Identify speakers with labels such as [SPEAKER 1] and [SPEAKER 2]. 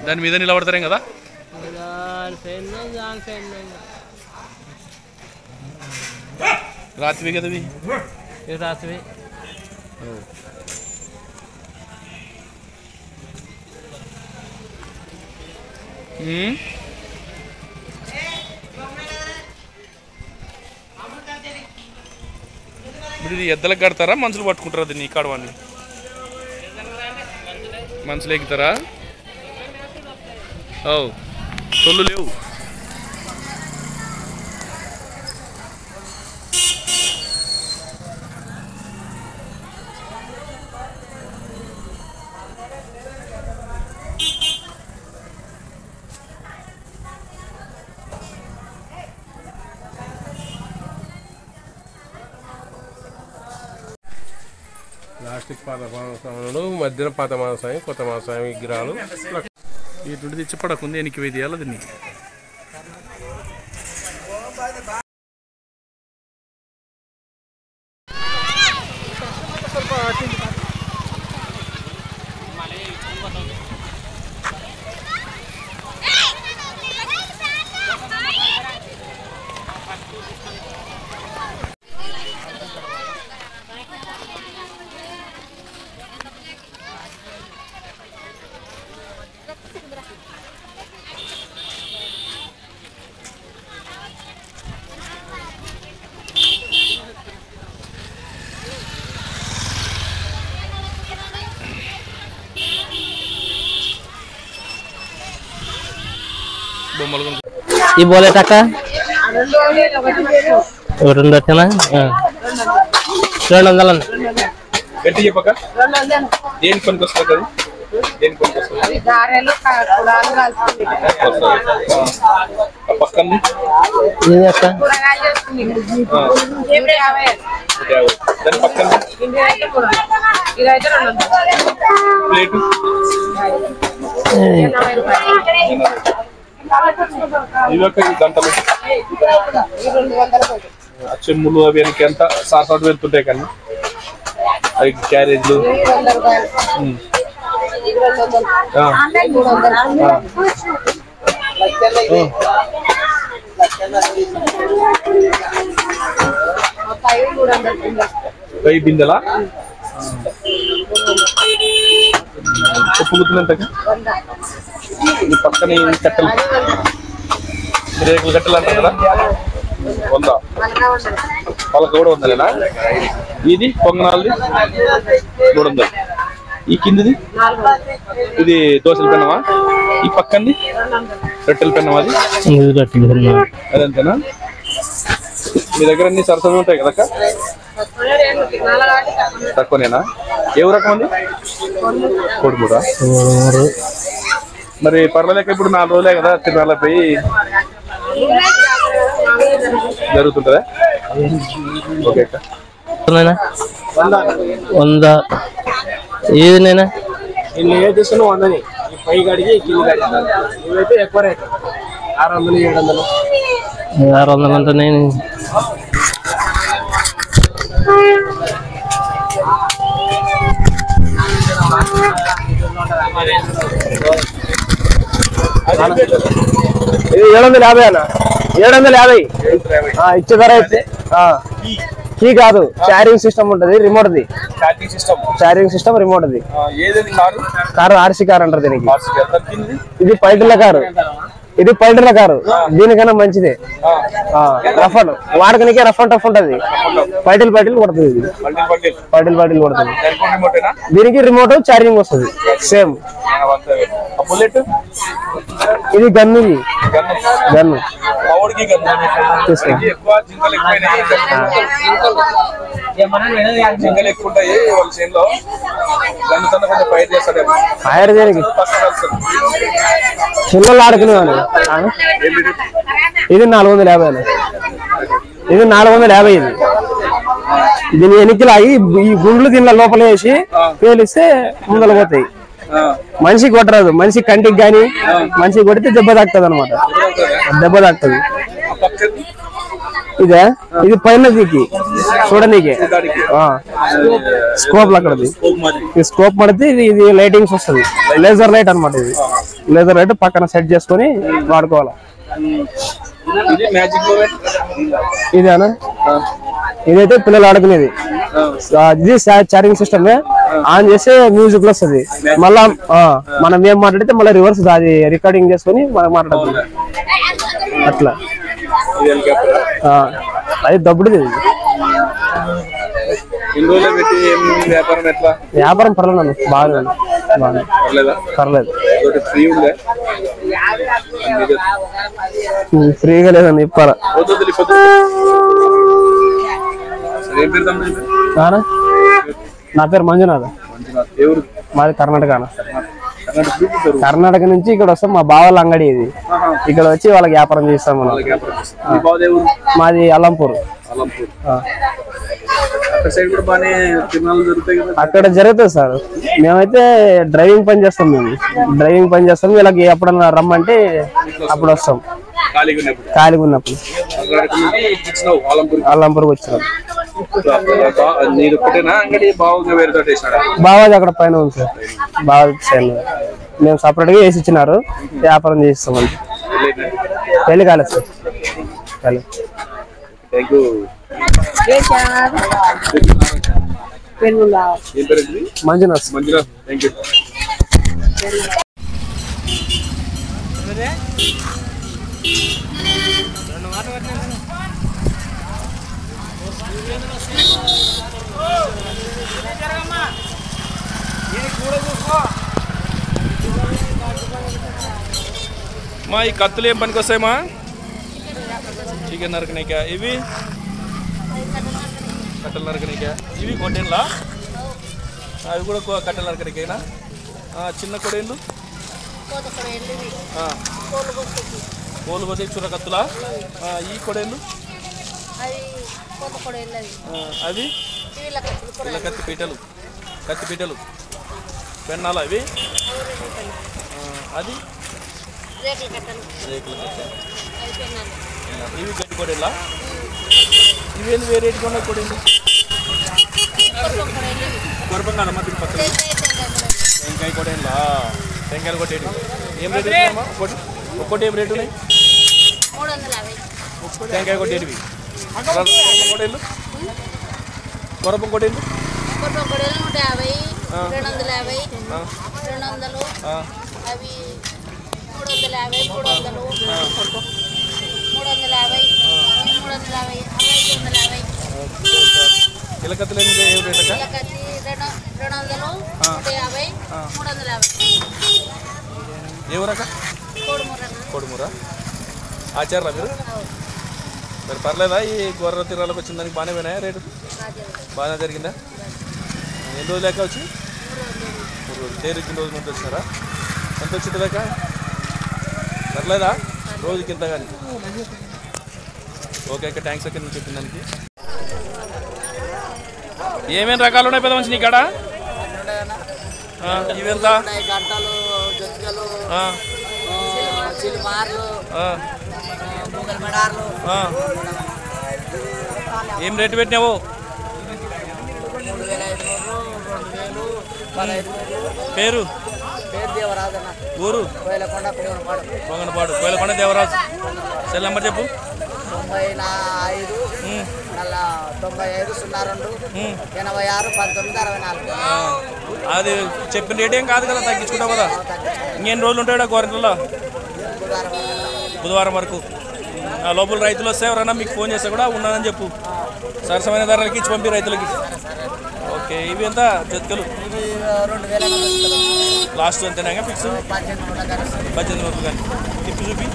[SPEAKER 1] దాని మీద నిలబడతారేం కదా రాత్రి కదా
[SPEAKER 2] రాత్రి
[SPEAKER 1] ఇది ఎద్దలకు కడతారా మనుషులు పట్టుకుంటారా దీన్ని కాడవాన్ని మనుషులు ఎక్కుతారా తొల్లు లేవు
[SPEAKER 3] ప్లాస్టిక్ పాత మానసాలు మధ్యన పాత మానసాయం కొత్త మానసాయం విగ్రహాలు
[SPEAKER 1] ఇటు తెచ్చి పడకుంది ఎనికి వేదియాలి దీన్ని
[SPEAKER 2] ये बोले टाका రెండు వచ్చేనా 200
[SPEAKER 1] గట్టి చెప్పక దేని పనికి వస్తుంది అది దేని పనికి వస్తుంది
[SPEAKER 4] అది గారెలు కుడాలు కాల్చుకుంది
[SPEAKER 1] పక్కన
[SPEAKER 2] ఇది అక్క
[SPEAKER 4] కూరగాయలు చేస్తుంది ఏమి 50
[SPEAKER 1] దాని పక్కన
[SPEAKER 4] ఇదైతే 200
[SPEAKER 1] ప్లేట్
[SPEAKER 4] 80 రూపాయలు
[SPEAKER 1] ఇవొక గంటలు చెమ్ములు అవి వెనక ఎంత సాట్ వెళ్తుంటాయి కానీ అవి క్యారేజ్లు వెయ్యి బిందెలా ఉప్పు గుర్తులంత పక్కన కట్టెలు రేకులు కట్టెలు అంటారు కదా 100 పలక కూడా 100 ఇది పొంగనాలది 300 ఈ కిందిది ఇది దోశల పెన్నమా ఈ పక్కనది రొట్టెల పెన్నమా అది అదంతేనా మీ దగ్గర అన్ని సరసలు ఉంటాయి కదా తక్కువనేనా ఏ రకం ఉంది కొడుకురా మరి పర్వాలేక ఇప్పుడు 4 రోజులే కదా తిరునాళ్ళ పోయి జరుగుతుంటదా ఓకే అక్క
[SPEAKER 2] 100 ఏది నేనా
[SPEAKER 3] ఇల్లు ఏ తీసుకున్నా 100ని ఈ పై గడికి కింది గడికి ఇవైతే ఎక్కువ రేట్ 600
[SPEAKER 2] 600 అంటే నేను
[SPEAKER 3] ఇది 750 అన్న 750 ఇచ్చే ధర అయితే కీ కాదు చార్జింగ్ సిస్టమ్ ఉంటది remote the charging system remote the car RC car అంటారు దీనికి ఇది పైటల కారు ఇది పైటల కారు దీనికన్నా మంచిదే రఫ్ అండ్ వాడకనికే రఫ్ అండ్ టఫ్ ఉంటది పైటల్ కొడుతుంది ఇది పైటల్ కొడుతుంది దీనికి రిమోట్ చార్జింగ్ వస్తుంది సేమ్ ఇది గన్ను గన్ను ఫైర్ దేనికి చిల్లలు ఆడుకునేవాళ్ళు ఇది 450 ఇది 450 ఇది దీని ఎన్నికలు అయ్యి ఈ గుండ్లు దీనిలో లోపల వేసి పేలిస్తే ముందలు పోతాయి మనిషికి కొట్టరాదు మనిషి కంటికి గాని మనిషికి కొడితే దెబ్బ తాకుతుంది అనమాట దెబ్బ తాకుతుంది ఇదే ఇది పైన దిక్కి చూడనీకి స్కోప్ అక్కడది ఈ స్కోప్ పడితే ఇది లైటింగ్స్ వస్తుంది లేజర్ లైట్ అనమాట ఇది లేజర్ లైట్ పక్కన సెట్ చేసుకొని వాడుకోవాలి ఇదేనా ఇదైతే పిల్లలు ఆడుకునేది ఇది ఛార్జింగ్ సిస్టమ్ ఆన్ చేస్తే మ్యూజిక్ వస్తుంది మళ్ళా మనం ఏం మాట్లాడితే మళ్ళీ రివర్స్ అది రికార్డింగ్ చేసుకొని మనం మాట్లాడుతుంది అట్లా అది దబ్బుడిది వ్యాపారం పర్లేదు బాగా పర్లేదు ఫ్రీగా లేదండి ఇప్పాలా నా పేరు మంజునాథ్ మాది కర్ణాటక నుంచి ఇక్కడ వస్తాం మా బావల అంగడి ఇది ఇక్కడ వచ్చి వాళ్ళకి వ్యాపారం చేస్తాం మనం మాది అల్లంపూర్ అక్కడ జరుగుతుంది సార్ మేమైతే డ్రైవింగ్ పని చేస్తాం వీళ్ళకి ఎప్పుడన్నా రమ్మంటే అప్పుడు వస్తాం ఖాళీగా ఉన్నప్పుడు అల్లంపూర్కి వచ్చినాం బావాది అక్కడ పైన ఉంది సార్ బాగా మేము సపరేట్ గా వేసి ఇచ్చినారు వ్యాపారం చేస్తాం అంతే పెళ్లి కాలేదు సార్ మంజునాథ్
[SPEAKER 1] మా ఈ కత్తులు ఏం పనికి వస్తాయమ్మా చికెన్ నరకనికా ఇవి కట్టెలు నరకనికా ఇవి కొట్టేళ్ళా అవి కూడా కట్టెలు నరకనికేనా చిన్న కొడేళ్ళు కోలు కొద్ది చుర కత్తులా ఈ కొడేళ్ళు అవి కత్తి పీటలు పెన్నాలా ఇవి అది రేకుల కట్టె ఇవి గట్టి కొడేళ్ళా ఇవేంది వేరేటి కొన్న కొడేళ్ళు గొరపంగా మధ్య పక్కన టెంకాయ కొడేళ్ళా టెంకాయలు కొట్టేటి ఏం రేటు ఒక్కటి ఏం రేటు ఉన్నాయి టెంకాయ కొట్టేటివి కొడేళ్ళు గొరపం కొడేళ్ళు
[SPEAKER 5] 150 250 200 అవి 350
[SPEAKER 1] ఇలకత్తులు ఏం రేటు
[SPEAKER 5] 250
[SPEAKER 1] ఎవరక కోడుమూరా ఆచారా మీరు మరి పర్లేదా ఈ గొర్రె తీరాలకు వచ్చిన దానికి బాగానే పోయినాయా రేటు బాగానే జరిగిందా ఎన్ని రోజులు లెక్క వచ్చి 3 రోజులు తేరుకి రోజు ముందు వచ్చినారా ఎంత వచ్చింది లెక్క పర్లేదా రోజుకి ఇంత కానీ ఓకే ఓకే థ్యాంక్స్ అక్కడ నువ్వు చెప్పిన దానికి ఏమేమి రకాలు ఉన్నాయి పెద్ద మంచి నీ కాడ ఇవెంత ఏం రేటు పెట్టినావు పేరు ఊరు పొంగనపాడు కోయలకొండ దేవరాజు సెల్ నెంబర్ చెప్పు
[SPEAKER 5] 95
[SPEAKER 1] అది చెప్పిన రేట్ ఏం కాదు కదా తగ్గించుకుంటావు కదా ఇంకెన్ని రోజులు ఉంటాయా గవర్నమెంట్లో బుధవారం వరకు ఆ లోపల రైతులు వస్తే ఎవరైనా మీకు ఫోన్ చేస్తే కూడా ఉన్నానని చెప్పు సరసమైన ధరలకి ఇచ్చి పంపి రైతులకి ఓకే ఇవి ఎంత జతకలు లాస్ట్ అంతేనా ఫిక్స్ 18 వరకు కానీ తిప్పి చూపి